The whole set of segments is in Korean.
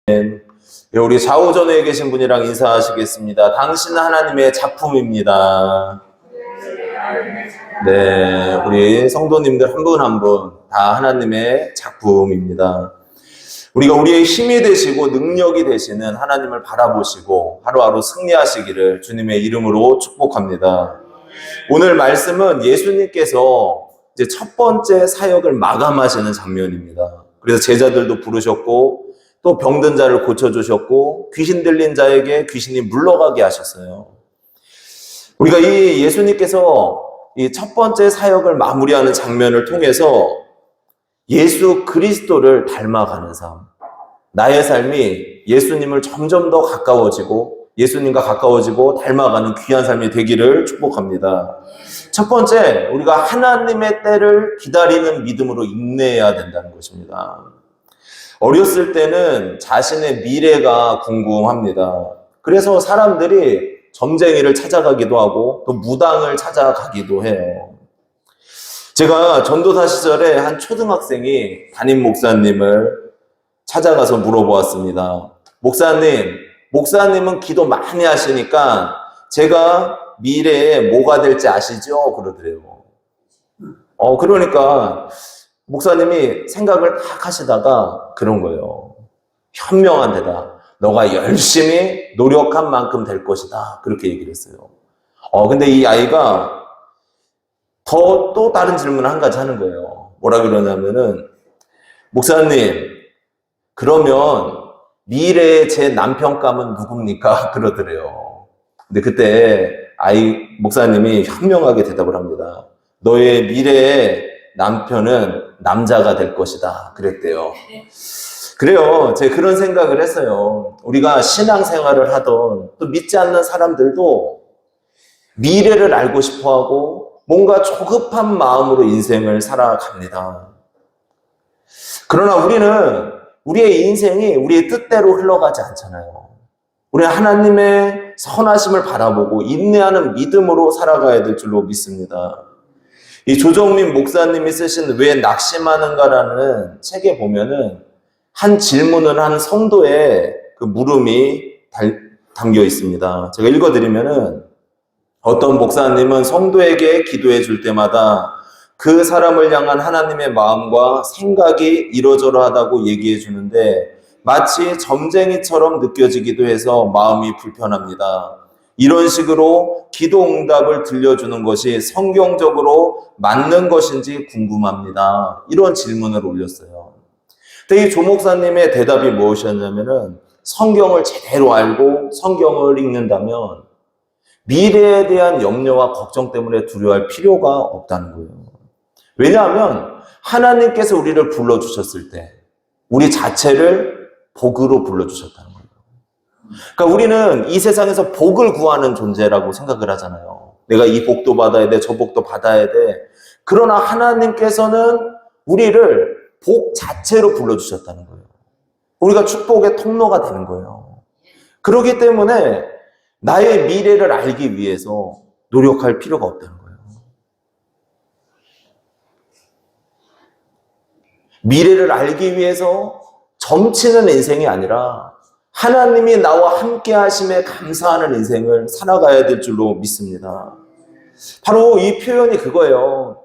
우리 좌우전에 계신 분이랑 인사하시겠습니다. 당신은 하나님의 작품입니다. 네, 우리 성도님들 한 분 한 분 다 하나님의 작품입니다. 우리가 우리의 힘이 되시고 능력이 되시는 하나님을 바라보시고 하루하루 승리하시기를 주님의 이름으로 축복합니다. 오늘 말씀은 예수님께서 이제 첫 번째 사역을 마감하시는 장면입니다. 그래서 제자들도 부르셨고 또 병든 자를 고쳐주셨고 귀신 들린 자에게 귀신이 물러가게 하셨어요. 우리가 이 예수님께서 이 첫 번째 사역을 마무리하는 장면을 통해서 예수 그리스도를 닮아가는 삶, 나의 삶이 예수님을 점점 더 가까워지고 예수님과 가까워지고 닮아가는 귀한 삶이 되기를 축복합니다. 첫 번째, 우리가 하나님의 때를 기다리는 믿음으로 인내해야 된다는 것입니다. 어렸을 때는 자신의 미래가 궁금합니다. 그래서 사람들이 점쟁이를 찾아가기도 하고 또 무당을 찾아가기도 해요. 제가 전도사 시절에 한 초등학생이 담임 목사님을 찾아가서 물어보았습니다. 목사님은 기도 많이 하시니까 제가 미래에 뭐가 될지 아시죠? 그러더래요. 그러니까 목사님이 생각을 딱 하시다가 그런 거예요. 현명한 대답. 너가 열심히 노력한 만큼 될 것이다. 그렇게 얘기를 했어요. 근데 이 아이가 또 다른 질문을 한 가지 하는 거예요. 뭐라 그러냐면은, 목사님, 그러면 미래의 제 남편감은 누굽니까? 그러더래요. 근데 그때 목사님이 현명하게 대답을 합니다. 너의 미래의 남편은 남자가 될 것이다. 그랬대요. 그래요. 제가 그런 생각을 했어요. 우리가 신앙생활을 하던 또 믿지 않는 사람들도 미래를 알고 싶어하고 뭔가 조급한 마음으로 인생을 살아갑니다. 그러나 우리는 우리의 인생이 우리의 뜻대로 흘러가지 않잖아요. 우리는 하나님의 선하심을 바라보고 인내하는 믿음으로 살아가야 될 줄로 믿습니다. 이 조정민 목사님이 쓰신 왜 낙심하는가라는 책에 보면은 한 질문을 한 성도의 그 물음이 담겨 있습니다. 제가 읽어드리면은 어떤 목사님은 성도에게 기도해 줄 때마다 그 사람을 향한 하나님의 마음과 생각이 이러저러 하다고 얘기해 주는데 마치 점쟁이처럼 느껴지기도 해서 마음이 불편합니다. 이런 식으로 기도 응답을 들려주는 것이 성경적으로 맞는 것인지 궁금합니다. 이런 질문을 올렸어요. 근데 이 조 목사님의 대답이 무엇이었냐면은 성경을 제대로 알고 성경을 읽는다면 미래에 대한 염려와 걱정 때문에 두려워할 필요가 없다는 거예요. 왜냐하면 하나님께서 우리를 불러주셨을 때 우리 자체를 복으로 불러주셨다는 거예요. 그러니까 우리는 이 세상에서 복을 구하는 존재라고 생각을 하잖아요. 내가 이 복도 받아야 돼, 저 복도 받아야 돼. 그러나 하나님께서는 우리를 복 자체로 불러주셨다는 거예요. 우리가 축복의 통로가 되는 거예요. 그렇기 때문에 나의 미래를 알기 위해서 노력할 필요가 없다는 거예요. 미래를 알기 위해서 점치는 인생이 아니라 하나님이 나와 함께 하심에 감사하는 인생을 살아가야 될 줄로 믿습니다. 바로 이 표현이 그거예요.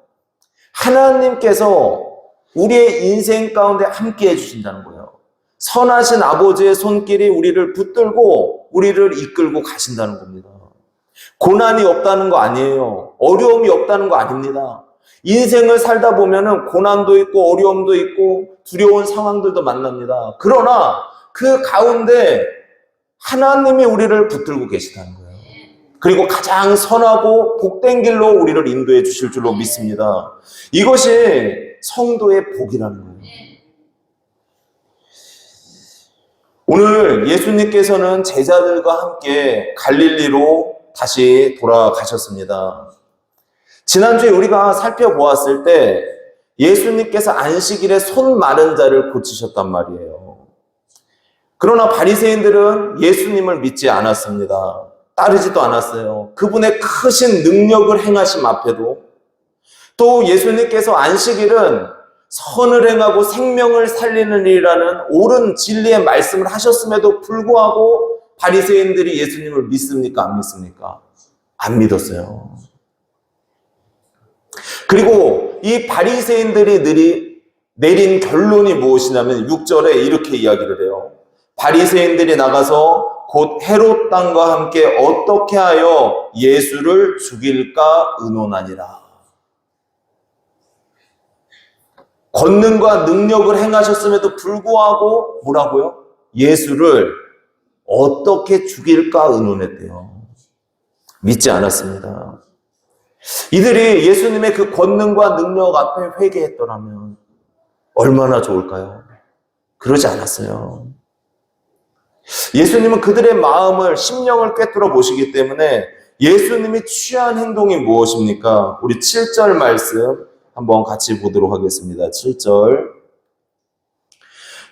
하나님께서 우리의 인생 가운데 함께 해주신다는 거예요. 선하신 아버지의 손길이 우리를 붙들고 우리를 이끌고 가신다는 겁니다. 고난이 없다는 거 아니에요. 어려움이 없다는 거 아닙니다. 인생을 살다 보면은 고난도 있고 어려움도 있고 두려운 상황들도 만납니다. 그러나 그 가운데 하나님이 우리를 붙들고 계시다는 거예요. 그리고 가장 선하고 복된 길로 우리를 인도해 주실 줄로 믿습니다. 이것이 성도의 복이라는 거예요. 오늘 예수님께서는 제자들과 함께 갈릴리로 다시 돌아가셨습니다. 지난주에 우리가 살펴보았을 때 예수님께서 안식일에 손 마른 자를 고치셨단 말이에요. 그러나 바리새인들은 예수님을 믿지 않았습니다. 따르지도 않았어요. 그분의 크신 능력을 행하심 앞에도 또 예수님께서 안식일은 선을 행하고 생명을 살리는 일이라는 옳은 진리의 말씀을 하셨음에도 불구하고 바리새인들이 예수님을 믿습니까? 안 믿습니까? 안 믿었어요. 그리고 이 바리새인들이 내린 결론이 무엇이냐면 6절에 이렇게 이야기를 해요. 바리새인들이 나가서 곧 헤롯 땅과 함께 어떻게 하여 예수를 죽일까 의논하니라. 권능과 능력을 행하셨음에도 불구하고 뭐라고요? 예수를 어떻게 죽일까 의논했대요. 믿지 않았습니다. 이들이 예수님의 그 권능과 능력 앞에 회개했더라면 얼마나 좋을까요? 그러지 않았어요. 예수님은 그들의 마음을, 심령을 꿰뚫어 보시기 때문에 예수님이 취한 행동이 무엇입니까? 우리 7절 말씀 한번 같이 보도록 하겠습니다. 7절.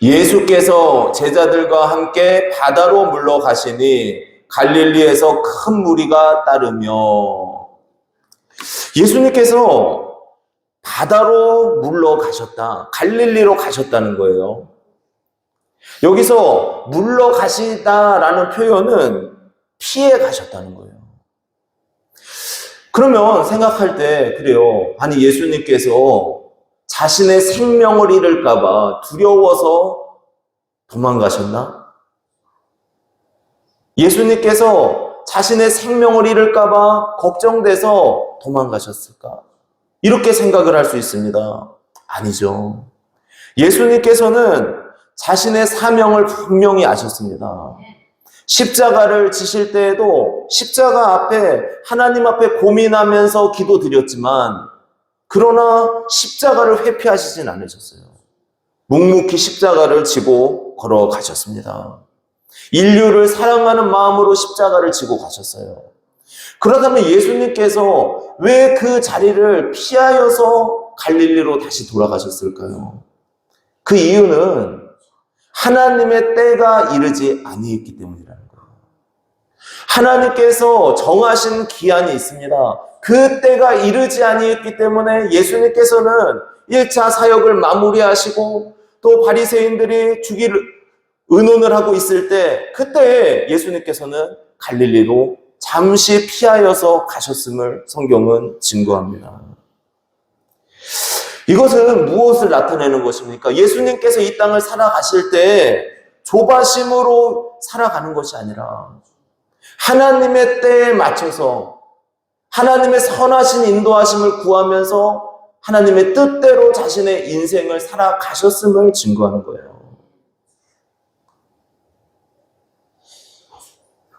예수께서 제자들과 함께 바다로 물러가시니 갈릴리에서 큰 무리가 따르며. 예수님께서 바다로 물러가셨다. 갈릴리로 가셨다는 거예요. 여기서 물러가시다라는 표현은 피해 가셨다는 거예요. 그러면 생각할 때 그래요. 아니 예수님께서 자신의 생명을 잃을까 봐 두려워서 도망가셨나? 예수님께서 자신의 생명을 잃을까 봐 걱정돼서 도망가셨을까? 이렇게 생각을 할 수 있습니다. 아니죠. 예수님께서는 자신의 사명을 분명히 아셨습니다. 십자가를 지실 때에도 십자가 앞에 하나님 앞에 고민하면서 기도드렸지만 그러나 십자가를 회피하시진 않으셨어요. 묵묵히 십자가를 지고 걸어가셨습니다. 인류를 사랑하는 마음으로 십자가를 지고 가셨어요. 그러다면 예수님께서 왜 그 자리를 피하여서 갈릴리로 다시 돌아가셨을까요? 그 이유는 하나님의 때가 이르지 아니했기 때문이라는 거예요. 하나님께서 정하신 기한이 있습니다. 그 때가 이르지 아니했기 때문에 예수님께서는 1차 사역을 마무리하시고 또 바리새인들이 죽일 의논을 하고 있을 때 그때 예수님께서는 갈릴리로 잠시 피하여서 가셨음을 성경은 증거합니다. 이것은 무엇을 나타내는 것입니까? 예수님께서 이 땅을 살아가실 때 조바심으로 살아가는 것이 아니라 하나님의 때에 맞춰서 하나님의 선하신 인도하심을 구하면서 하나님의 뜻대로 자신의 인생을 살아가셨음을 증거하는 거예요.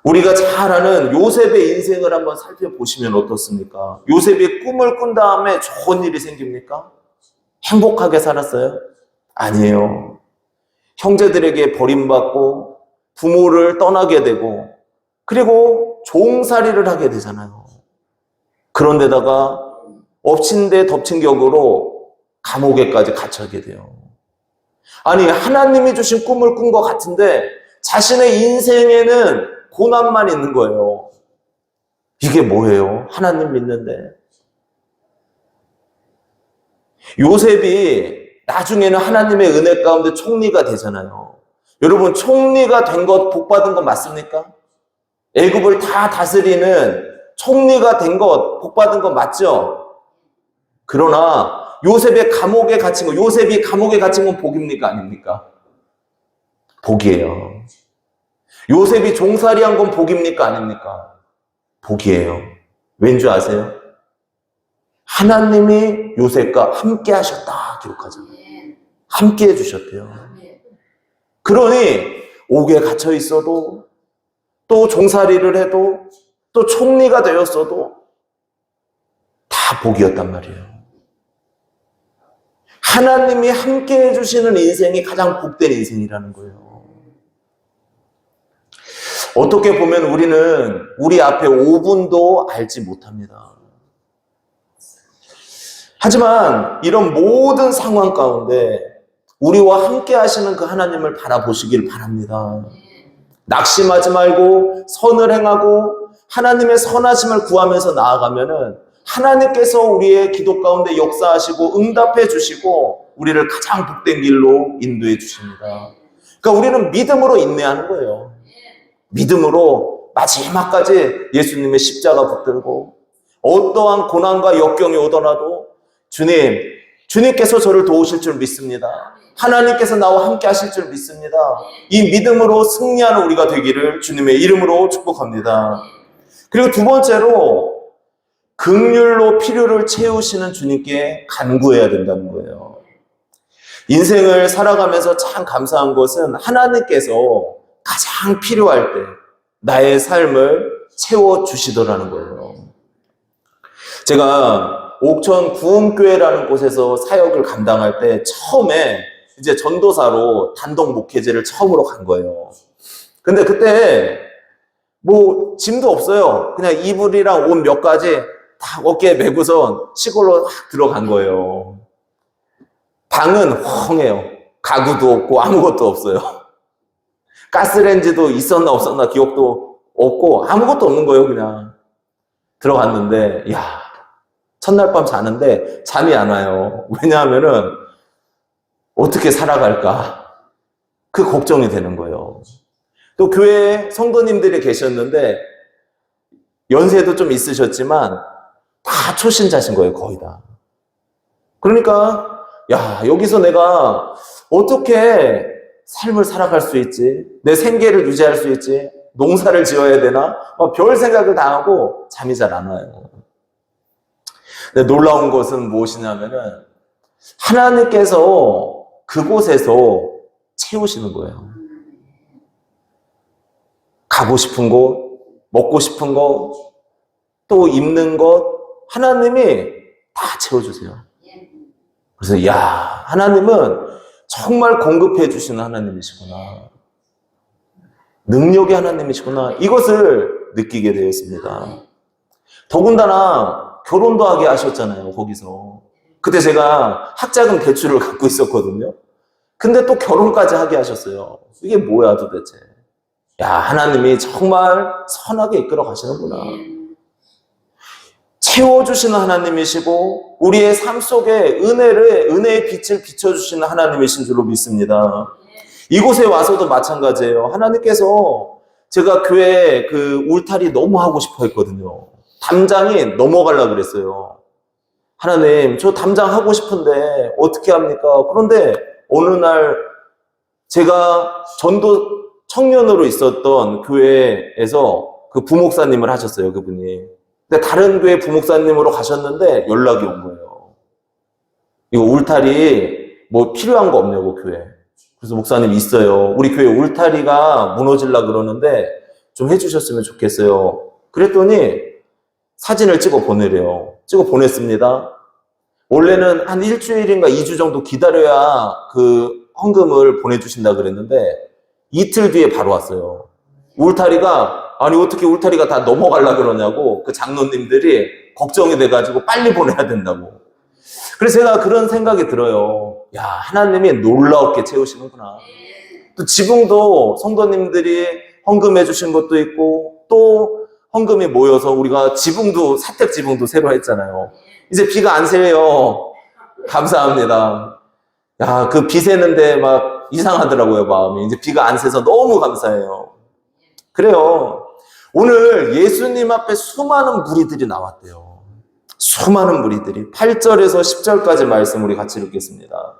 우리가 잘 아는 요셉의 인생을 한번 살펴보시면 어떻습니까? 요셉이 꿈을 꾼 다음에 좋은 일이 생깁니까? 행복하게 살았어요? 아니에요. 형제들에게 버림받고 부모를 떠나게 되고 그리고 종살이를 하게 되잖아요. 그런데다가 엎친 데 덮친 격으로 감옥에까지 갇히게 돼요. 아니 하나님이 주신 꿈을 꾼 것 같은데 자신의 인생에는 고난만 있는 거예요. 이게 뭐예요? 하나님 믿는데. 요셉이 나중에는 하나님의 은혜 가운데 총리가 되잖아요. 여러분 총리가 된 것 복 받은 거 맞습니까? 애굽을 다 다스리는 총리가 된 것 복 받은 거 맞죠? 그러나 요셉이 감옥에 갇힌 건 복입니까? 아닙니까? 복이에요. 요셉이 종살이한 건 복입니까? 아닙니까? 복이에요. 왠지 아세요? 하나님이 요셉과 함께 하셨다 기록하잖아요. 함께 해주셨대요. 그러니 옥에 갇혀 있어도 또 종살이를 해도 또 총리가 되었어도 다 복이었단 말이에요. 하나님이 함께 해주시는 인생이 가장 복된 인생이라는 거예요. 어떻게 보면 우리는 우리 앞에 5분도 알지 못합니다. 하지만 이런 모든 상황 가운데 우리와 함께 하시는 그 하나님을 바라보시길 바랍니다. 낙심하지 말고 선을 행하고 하나님의 선하심을 구하면서 나아가면은 하나님께서 우리의 기도 가운데 역사하시고 응답해 주시고 우리를 가장 복된 길로 인도해 주십니다. 그러니까 우리는 믿음으로 인내하는 거예요. 믿음으로 마지막까지 예수님의 십자가 붙들고 어떠한 고난과 역경이 오더라도 주님께서 저를 도우실 줄 믿습니다. 하나님께서 나와 함께 하실 줄 믿습니다. 이 믿음으로 승리하는 우리가 되기를 주님의 이름으로 축복합니다. 그리고 두 번째로 긍휼로 필요를 채우시는 주님께 간구해야 된다는 거예요. 인생을 살아가면서 참 감사한 것은 하나님께서 가장 필요할 때 나의 삶을 채워주시더라는 거예요. 제가 옥천 구음교회라는 곳에서 사역을 감당할 때 처음에 이제 전도사로 단독 목회제를 처음으로 간 거예요. 근데 그때 뭐 짐도 없어요. 그냥 이불이랑 옷 몇 가지 다 어깨에 메고서 시골로 확 들어간 거예요. 방은 헝해요. 가구도 없고 아무것도 없어요. 가스레인지도 있었나 없었나 기억도 없고 아무것도 없는 거예요. 그냥 들어갔는데 첫날 밤 자는데 잠이 안 와요. 왜냐하면은 어떻게 살아갈까 그 걱정이 되는 거예요. 또 교회에 성도님들이 계셨는데 연세도 좀 있으셨지만 다 초신자신 거예요. 거의 다. 그러니까 여기서 내가 어떻게 삶을 살아갈 수 있지? 내 생계를 유지할 수 있지? 농사를 지어야 되나? 별 생각을 다 하고 잠이 잘 안 와요. 근데 놀라운 것은 무엇이냐면은 하나님께서 그곳에서 채우시는 거예요. 가고 싶은 곳, 먹고 싶은 것, 또 입는 것, 하나님이 다 채워주세요. 그래서 하나님은 정말 공급해 주시는 하나님이시구나. 능력의 하나님이시구나. 이것을 느끼게 되었습니다. 더군다나 결혼도 하게 하셨잖아요. 거기서. 그때 제가 학자금 대출을 갖고 있었거든요. 근데 또 결혼까지 하게 하셨어요. 이게 뭐야 도대체. 하나님이 정말 선하게 이끌어 가시는구나. 채워주시는 하나님이시고 우리의 삶 속에 은혜의 빛을 비춰주시는 하나님이신 줄로 믿습니다. 이곳에 와서도 마찬가지예요. 하나님께서 제가 교회 그 울타리 너무 하고 싶어 했거든요. 담장이 넘어가려고 그랬어요. 하나님, 저 담장 하고 싶은데 어떻게 합니까? 그런데 어느 날 제가 전도 청년으로 있었던 교회에서 그 부목사님을 하셨어요. 그분이. 근데 다른 교회 부목사님으로 가셨는데 연락이 온 거예요. 이거 울타리 뭐 필요한 거 없냐고 교회. 그래서 목사님 있어요. 우리 교회 울타리가 무너지려고 그러는데 좀 해주셨으면 좋겠어요. 그랬더니 사진을 찍어 보내래요. 찍어 보냈습니다. 원래는 한 일주일인가 2주 정도 기다려야 그 헌금을 보내주신다 그랬는데 이틀 뒤에 바로 왔어요. 울타리가 아니 어떻게 울타리가 다 넘어가려고 그러냐고 그 장로님들이 걱정이 돼가지고 빨리 보내야 된다고. 그래서 제가 그런 생각이 들어요. 하나님이 놀랍게 채우시는구나. 또 지붕도 성도님들이 헌금해 주신 것도 있고 또 헌금이 모여서 우리가 사택 지붕도 새로 했잖아요. 이제 비가 안 새요. 감사합니다. 그 비 새는데 막 이상하더라고요, 마음이. 이제 비가 안 새서 너무 감사해요. 그래요. 오늘 예수님 앞에 수많은 무리들이 나왔대요. 수많은 무리들이. 8절에서 10절까지 말씀 우리 같이 읽겠습니다.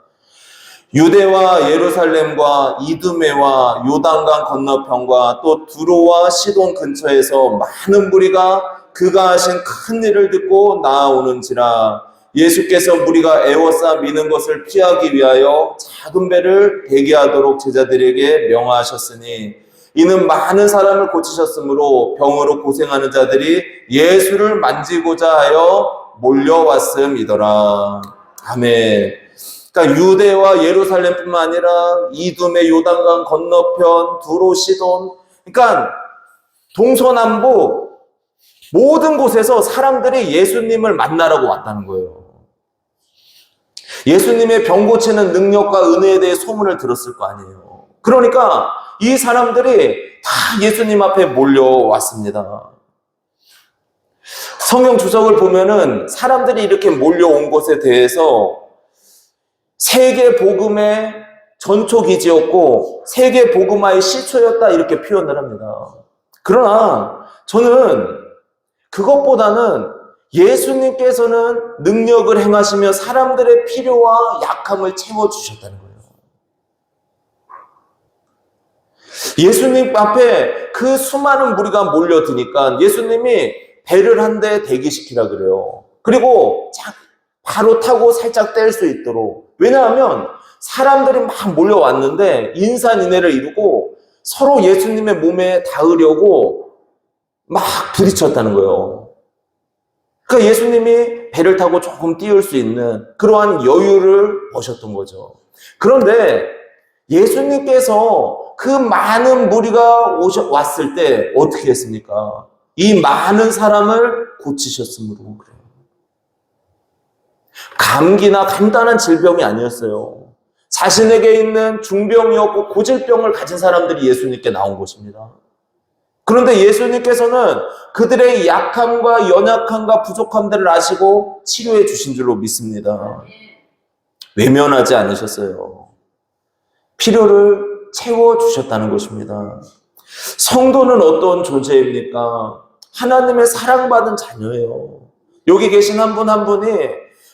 유대와 예루살렘과 이두메와 요단강 건너편과 또 두로와 시돈 근처에서 많은 무리가 그가 하신 큰 일을 듣고 나아오는지라. 예수께서 무리가 애워싸 미는 것을 피하기 위하여 작은 배를 대기하도록 제자들에게 명하셨으니 이는 많은 사람을 고치셨으므로 병으로 고생하는 자들이 예수를 만지고자 하여 몰려왔음이더라. 아멘. 그러니까 유대와 예루살렘뿐만 아니라 이두메 요단강 건너편 두로 시돈, 그러니까 동서남북 모든 곳에서 사람들이 예수님을 만나라고 왔다는 거예요. 예수님의 병 고치는 능력과 은혜에 대해 소문을 들었을 거 아니에요. 그러니까 이 사람들이 다 예수님 앞에 몰려왔습니다. 성경 주석을 보면은 사람들이 이렇게 몰려온 것에 대해서 세계 복음의 전초기지였고 세계 복음화의 시초였다 이렇게 표현을 합니다. 그러나 저는 그것보다는 예수님께서는 능력을 행하시며 사람들의 필요와 약함을 채워주셨다는 거예요. 예수님 앞에 그 수많은 무리가 몰려드니까 예수님이 배를 한 대 대기시키라 그래요. 그리고 바로 타고 살짝 뗄 수 있도록. 왜냐하면 사람들이 막 몰려왔는데 인산인해를 이루고 서로 예수님의 몸에 닿으려고 막 부딪혔다는 거예요. 그러니까 예수님이 배를 타고 조금 띄울 수 있는 그러한 여유를 보셨던 거죠. 그런데 예수님께서 그 많은 무리가 왔을 때 어떻게 했습니까? 이 많은 사람을 고치셨으므로 그래요. 감기나 간단한 질병이 아니었어요. 자신에게 있는 중병이었고 고질병을 가진 사람들이 예수님께 나온 것입니다. 그런데 예수님께서는 그들의 약함과 연약함과 부족함들을 아시고 치료해 주신 줄로 믿습니다. 외면하지 않으셨어요. 필요를 채워주셨다는 것입니다. 성도는 어떤 존재입니까? 하나님의 사랑받은 자녀예요. 여기 계신 한 분 한 분이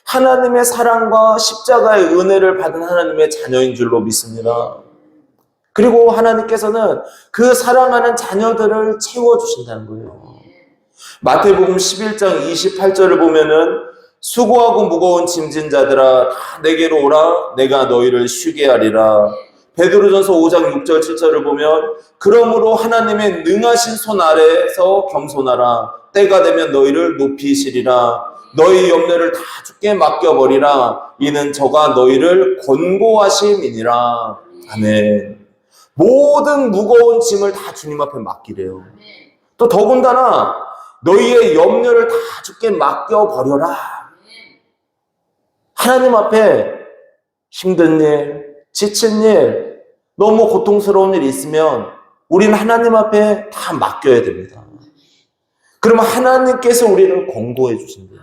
하나님의 사랑과 십자가의 은혜를 받은 하나님의 자녀인 줄로 믿습니다. 그리고 하나님께서는 그 사랑하는 자녀들을 채워주신다는 거예요. 마태복음 11장 28절을 보면은 수고하고 무거운 짐진 자들아 다 내게로 오라 내가 너희를 쉬게 하리라. 베드로전서 5장 6절 7절을 보면 그러므로 하나님의 능하신 손 아래에서 겸손하라. 때가 되면 너희를 높이시리라. 너희 염려를 다 주께 맡겨버리라. 이는 저가 너희를 권고하심이니라. 아멘. 모든 무거운 짐을 다 주님 앞에 맡기래요. 또 더군다나 너희의 염려를 다 주께 맡겨버려라. 하나님 앞에 힘든 일, 지친 일, 너무 고통스러운 일이 있으면 우리는 하나님 앞에 다 맡겨야 됩니다. 그러면 하나님께서 우리를 권고해 주신대요.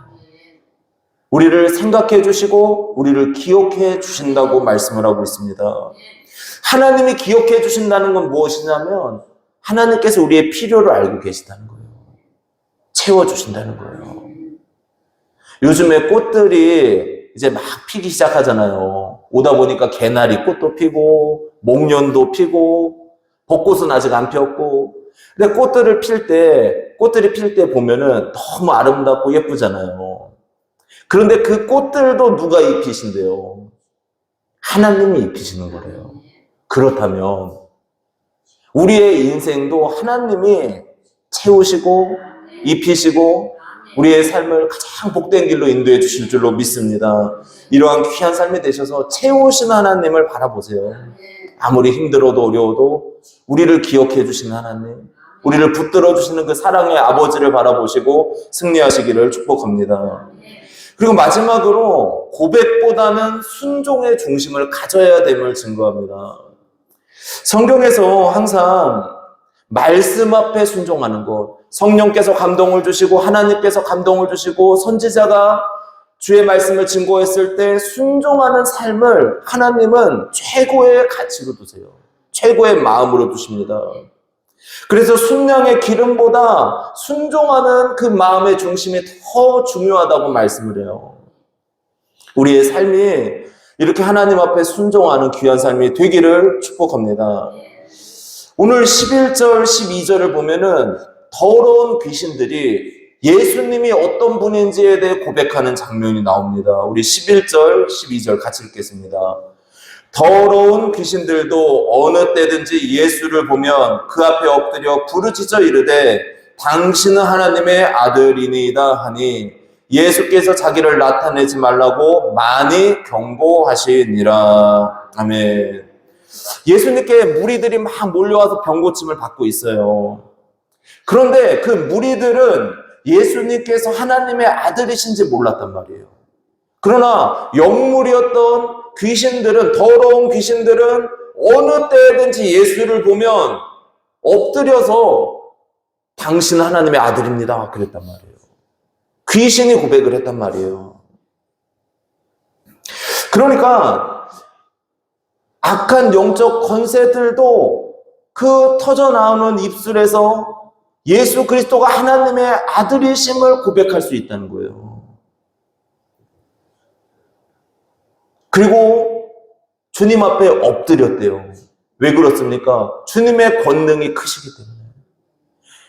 우리를 생각해 주시고 우리를 기억해 주신다고 말씀을 하고 있습니다. 하나님이 기억해 주신다는 건 무엇이냐면 하나님께서 우리의 필요를 알고 계시다는 거예요. 채워주신다는 거예요. 요즘에 꽃들이 이제 막 피기 시작하잖아요. 오다 보니까 개나리 꽃도 피고 목련도 피고 벚꽃은 아직 안 피었고 근데 꽃들이 필 때 보면은 너무 아름답고 예쁘잖아요. 그런데 그 꽃들도 누가 입히신대요? 하나님이 입히시는 거래요. 그렇다면 우리의 인생도 하나님이 채우시고 입히시고 우리의 삶을 가장 복된 길로 인도해 주실 줄로 믿습니다. 이러한 귀한 삶이 되셔서 채우신 하나님을 바라보세요. 아무리 힘들어도 어려워도 우리를 기억해 주시는 하나님, 우리를 붙들어 주시는 그 사랑의 아버지를 바라보시고 승리하시기를 축복합니다. 그리고 마지막으로 고백보다는 순종의 중심을 가져야 됨을 증거합니다. 성경에서 항상 말씀 앞에 순종하는 것, 성령께서 감동을 주시고 하나님께서 감동을 주시고 선지자가 주의 말씀을 증거했을 때 순종하는 삶을 하나님은 최고의 가치로 두세요. 최고의 마음으로 두십니다. 그래서 순양의 기름보다 순종하는 그 마음의 중심이 더 중요하다고 말씀을 해요. 우리의 삶이 이렇게 하나님 앞에 순종하는 귀한 삶이 되기를 축복합니다. 오늘 11절, 12절을 보면은 더러운 귀신들이 예수님이 어떤 분인지에 대해 고백하는 장면이 나옵니다. 우리 11절, 12절 같이 읽겠습니다. 더러운 귀신들도 어느 때든지 예수를 보면 그 앞에 엎드려 부르짖어 이르되 당신은 하나님의 아들이니이다 하니 예수께서 자기를 나타내지 말라고 많이 경고하시니라. 아멘. 예수님께 무리들이 막 몰려와서 병고침을 받고 있어요. 그런데 그 무리들은 예수님께서 하나님의 아들이신지 몰랐단 말이에요. 그러나 영물이었던 귀신들은, 더러운 귀신들은 어느 때든지 예수를 보면 엎드려서 당신은 하나님의 아들입니다 그랬단 말이에요. 귀신이 고백을 했단 말이에요. 그러니까 악한 영적 권세들도 그 터져나오는 입술에서 예수 그리스도가 하나님의 아들이심을 고백할 수 있다는 거예요. 그리고 주님 앞에 엎드렸대요. 왜 그렇습니까? 주님의 권능이 크시기 때문에.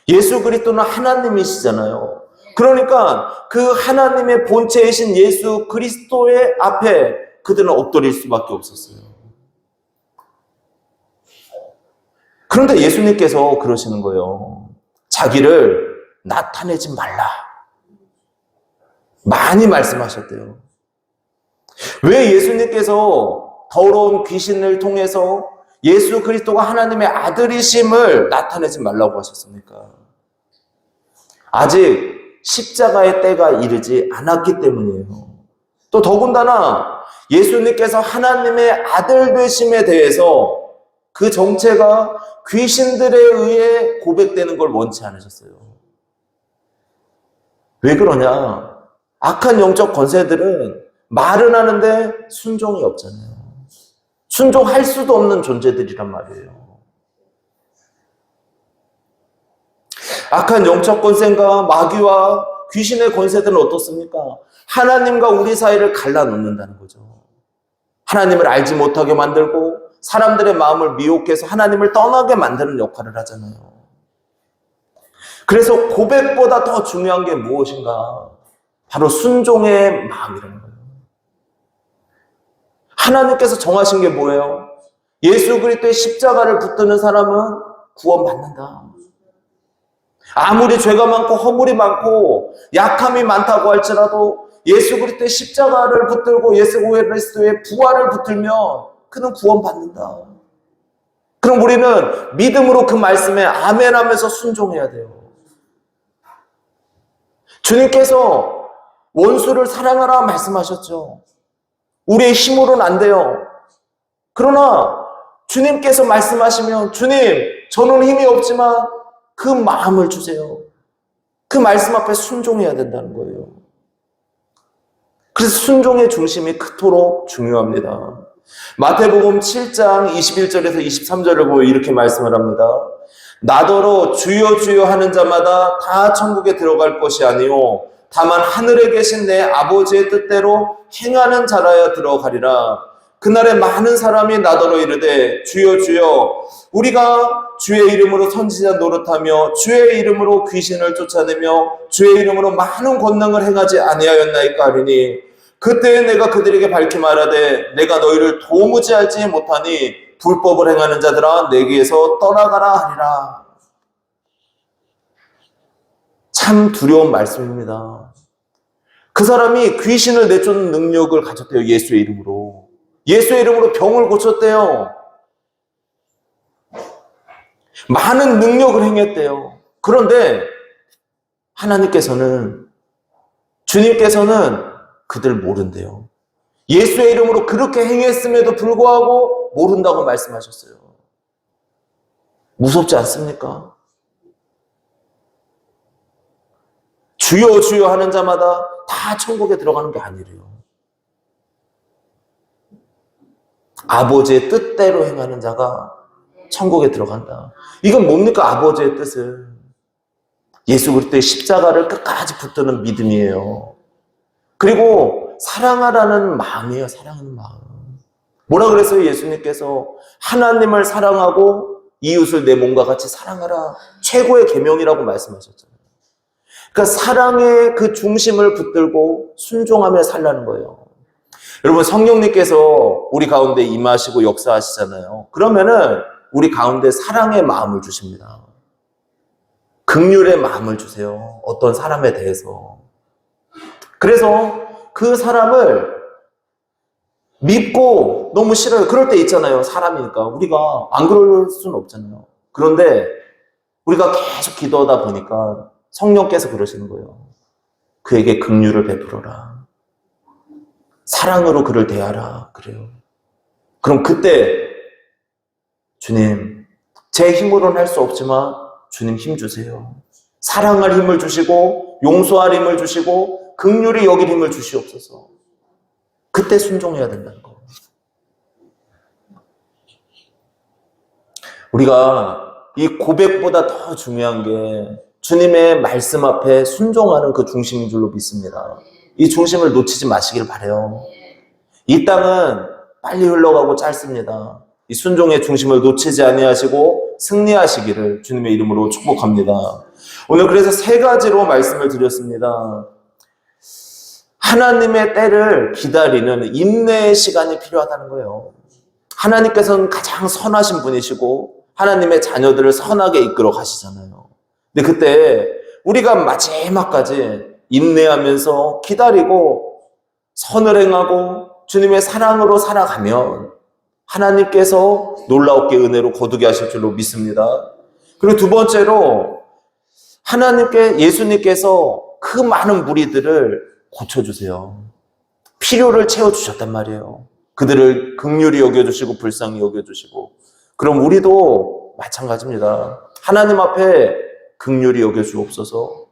예수 그리스도는 하나님이시잖아요. 그러니까 그 하나님의 본체이신 예수 그리스도의 앞에 그들은 엎드릴 수밖에 없었어요. 그런데 예수님께서 그러시는 거예요. 자기를 나타내지 말라. 많이 말씀하셨대요. 왜 예수님께서 더러운 귀신을 통해서 예수 그리스도가 하나님의 아들이심을 나타내지 말라고 하셨습니까? 아직 십자가의 때가 이르지 않았기 때문이에요. 또 더군다나 예수님께서 하나님의 아들 되심에 대해서 그 정체가 귀신들에 의해 고백되는 걸 원치 않으셨어요. 왜 그러냐? 악한 영적 권세들은 말은 하는데 순종이 없잖아요. 순종할 수도 없는 존재들이란 말이에요. 악한 영적 권세가 마귀와 귀신의 권세들은 어떻습니까? 하나님과 우리 사이를 갈라놓는다는 거죠. 하나님을 알지 못하게 만들고 사람들의 마음을 미혹해서 하나님을 떠나게 만드는 역할을 하잖아요. 그래서 고백보다 더 중요한 게 무엇인가? 바로 순종의 마음이라는 거예요. 하나님께서 정하신 게 뭐예요? 예수 그리스도의 십자가를 붙드는 사람은 구원받는다. 아무리 죄가 많고 허물이 많고 약함이 많다고 할지라도 예수 그리스도의 십자가를 붙들고 예수 그리스도의 부활을 붙들면 그는 구원받는다. 그럼 우리는 믿음으로 그 말씀에 아멘 하면서 순종해야 돼요. 주님께서 원수를 사랑하라 말씀하셨죠. 우리의 힘으로는 안 돼요. 그러나 주님께서 말씀하시면 주님, 저는 힘이 없지만 그 마음을 주세요. 그 말씀 앞에 순종해야 된다는 거예요. 그래서 순종의 중심이 그토록 중요합니다. 마태복음 7장 21절에서 23절을 보면 이렇게 말씀을 합니다. 나더러 주여 주여 하는 자마다 다 천국에 들어갈 것이 아니요 다만 하늘에 계신 내 아버지의 뜻대로 행하는 자라야 들어가리라. 그날에 많은 사람이 나더러 이르되 주여 주여 우리가 주의 이름으로 선지자 노릇하며 주의 이름으로 귀신을 쫓아내며 주의 이름으로 많은 권능을 행하지 아니하였나이까 하리니 그때 내가 그들에게 밝히 말하되 내가 너희를 도무지 알지 못하니 불법을 행하는 자들아 내게서 떠나가라 하리라. 참 두려운 말씀입니다. 그 사람이 귀신을 내쫓는 능력을 가졌대요. 예수의 이름으로. 예수의 이름으로 병을 고쳤대요. 많은 능력을 행했대요. 그런데 하나님께서는, 주님께서는 그들 모른대요. 예수의 이름으로 그렇게 행했음에도 불구하고 모른다고 말씀하셨어요. 무섭지 않습니까? 주여 주여 하는 자마다 다 천국에 들어가는 게 아니래요. 아버지의 뜻대로 행하는 자가 천국에 들어간다. 이건 뭡니까? 아버지의 뜻은 예수 그리스도의 십자가를 끝까지 붙드는 믿음이에요. 그리고 사랑하라는 마음이에요. 사랑하는 마음. 뭐라 그랬어요? 예수님께서 하나님을 사랑하고 이웃을 내 몸과 같이 사랑하라. 최고의 계명이라고 말씀하셨잖아요. 그러니까 사랑의 그 중심을 붙들고 순종하며 살라는 거예요. 여러분, 성령님께서 우리 가운데 임하시고 역사하시잖아요. 그러면은 우리 가운데 사랑의 마음을 주십니다. 긍휼의 마음을 주세요. 어떤 사람에 대해서. 그래서 그 사람을 믿고 너무 싫어요. 그럴 때 있잖아요. 사람이니까. 우리가 안 그럴 수는 없잖아요. 그런데 우리가 계속 기도하다 보니까 성령께서 그러시는 거예요. 그에게 긍휼을 베풀어라. 사랑으로 그를 대하라. 그래요. 그럼 그때 주님, 제 힘으로는 할 수 없지만 주님 힘 주세요. 사랑할 힘을 주시고 용서할 힘을 주시고 긍휼히 여길 힘을 주시옵소서. 그때 순종해야 된다는 거. 우리가 이 고백보다 더 중요한 게 주님의 말씀 앞에 순종하는 그 중심인 줄로 믿습니다. 이 중심을 놓치지 마시길 바라요. 이 땅은 빨리 흘러가고 짧습니다. 이 순종의 중심을 놓치지 아니하시고 승리하시기를 주님의 이름으로 축복합니다. 오늘 그래서 세 가지로 말씀을 드렸습니다. 하나님의 때를 기다리는 인내의 시간이 필요하다는 거예요. 하나님께서는 가장 선하신 분이시고 하나님의 자녀들을 선하게 이끌어 가시잖아요. 근데 그때 우리가 마지막까지 인내하면서 기다리고 선을 행하고 주님의 사랑으로 살아가면 하나님께서 놀라웠게 은혜로 거두게 하실 줄로 믿습니다. 그리고 두 번째로 예수님께서 그 많은 무리들을 고쳐주세요. 필요를 채워주셨단 말이에요. 그들을 긍휼히 여겨주시고 불쌍히 여겨주시고. 그럼 우리도 마찬가지입니다. 하나님 앞에 긍휼히 여겨주옵소서.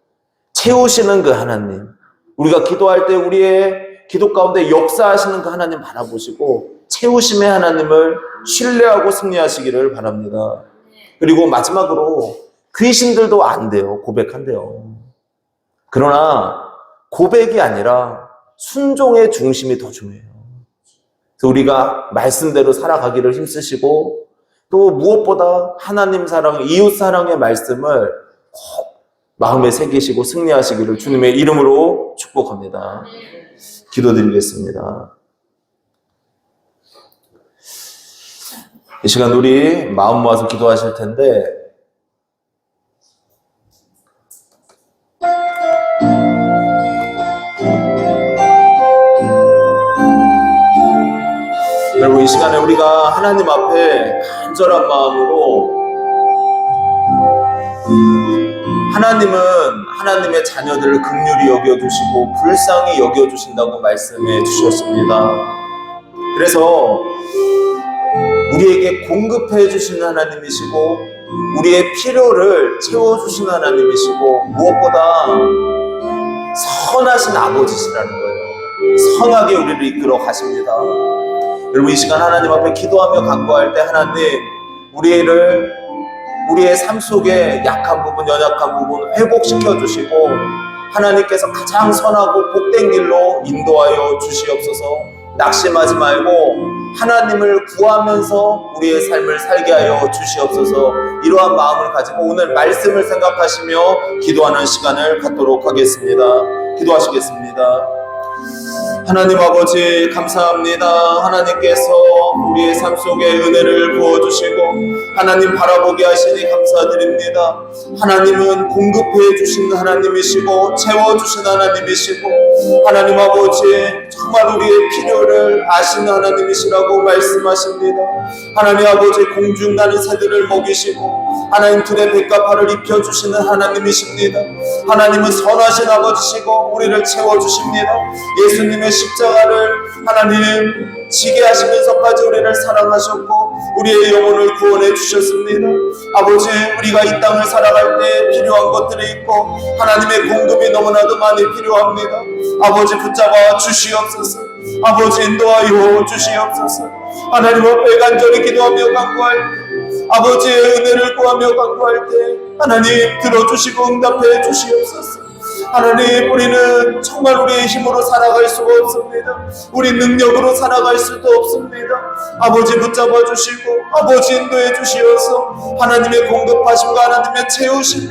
채우시는 그 하나님, 우리가 기도할 때 우리의 기도 가운데 역사하시는 그 하나님 바라보시고 채우심의 하나님을 신뢰하고 승리하시기를 바랍니다. 그리고 마지막으로 귀신들도 안 돼요. 고백한대요. 그러나 고백이 아니라 순종의 중심이 더 중요해요. 그래서 우리가 말씀대로 살아가기를 힘쓰시고 또 무엇보다 하나님 사랑, 이웃 사랑의 말씀을 꼭 마음에 새기시고 승리하시기를 주님의 이름으로 축복합니다. 기도드리겠습니다. 이 시간 우리 마음 모아서 기도하실 텐데 여러분, 이 시간에 우리가 하나님 앞에 간절한 마음으로 하나님은 하나님의 자녀들을 긍휼히 여겨주시고 불쌍히 여겨주신다고 말씀해 주셨습니다. 그래서 우리에게 공급해 주시는 하나님이시고 우리의 필요를 채워주시는 하나님이시고 무엇보다 선하신 아버지시라는 거예요. 선하게 우리를 이끌어 가십니다. 여러분, 이 시간 하나님 앞에 기도하며 간구할 때 하나님 우리의 삶 속에 약한 부분, 연약한 부분 회복시켜 주시고 하나님께서 가장 선하고 복된 길로 인도하여 주시옵소서. 낙심하지 말고 하나님을 구하면서 우리의 삶을 살게 하여 주시옵소서. 이러한 마음을 가지고 오늘 말씀을 생각하시며 기도하는 시간을 갖도록 하겠습니다. 기도하시겠습니다. 하나님 아버지 감사합니다. 하나님께서 우리의 삶 속에 은혜를 부어주시고 하나님 바라보게 하시니 감사드립니다. 하나님은 공급해 주시는 하나님이시고 채워주시는 하나님이시고 하나님 아버지 정말 우리의 필요를 아시는 하나님이시라고 말씀하십니다. 하나님 아버지 공중 나는 새들을 먹이시고 하나님 들의 백합화를 입혀주시는 하나님이십니다. 하나님은 선하신 아버지시고 우리를 채워주십니다. 예수님의 십자가를 하나님 지게 하시면서까지 우리를 사랑하셨고 우리의 영혼을 구원해 주셨습니다. 아버지, 우리가 이 땅을 살아갈 때 필요한 것들이 있고 하나님의 공급이 너무나도 많이 필요합니다. 아버지 붙잡아 주시옵소서. 아버지 인도하여 주시옵소서. 하나님 앞에 간절히 기도하며 간구할 때 아버지의 은혜를 구하며 간구할 때 하나님 들어주시고 응답해 주시옵소서. 하나님, 우리는 정말 우리의 힘으로 살아갈 수가 없습니다. 우리 능력으로 살아갈 수도 없습니다. 아버지 붙잡아 주시고 아버지 인도해 주시어서 하나님의 공급하심과 하나님의 채우심이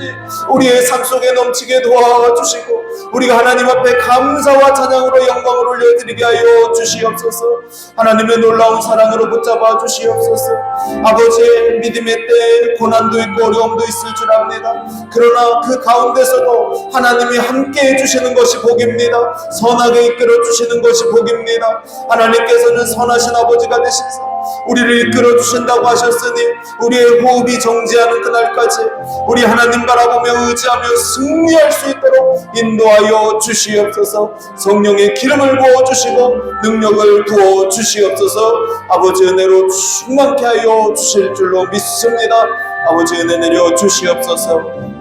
우리의 삶 속에 넘치게 도와주시고 우리가 하나님 앞에 감사와 찬양으로 영광을 올려드리게 하여 주시옵소서. 하나님의 놀라운 사랑으로 붙잡아 주시옵소서. 아버지, 믿음의 때에 고난도 있고 어려움도 있을 줄 압니다. 그러나 그 가운데서도 하나님이 함께 해주시는 것이 복입니다. 선하게 이끌어 주시는 것이 복입니다. 하나님께서는 선하신 아버지가 되셔서 우리를 이끌어 주신다고 하셨으니 우리의 호흡이 정지하는 그날까지 우리 하나님 바라보며 의지하며 승리할 수 있도록 인도하여 주시옵소서. 성령의 기름을 부어주시고 능력을 부어주시옵소서. 아버지 은혜로 충만케 하여 주실 줄로 믿습니다. 아버지 은혜 내려 주시옵소서.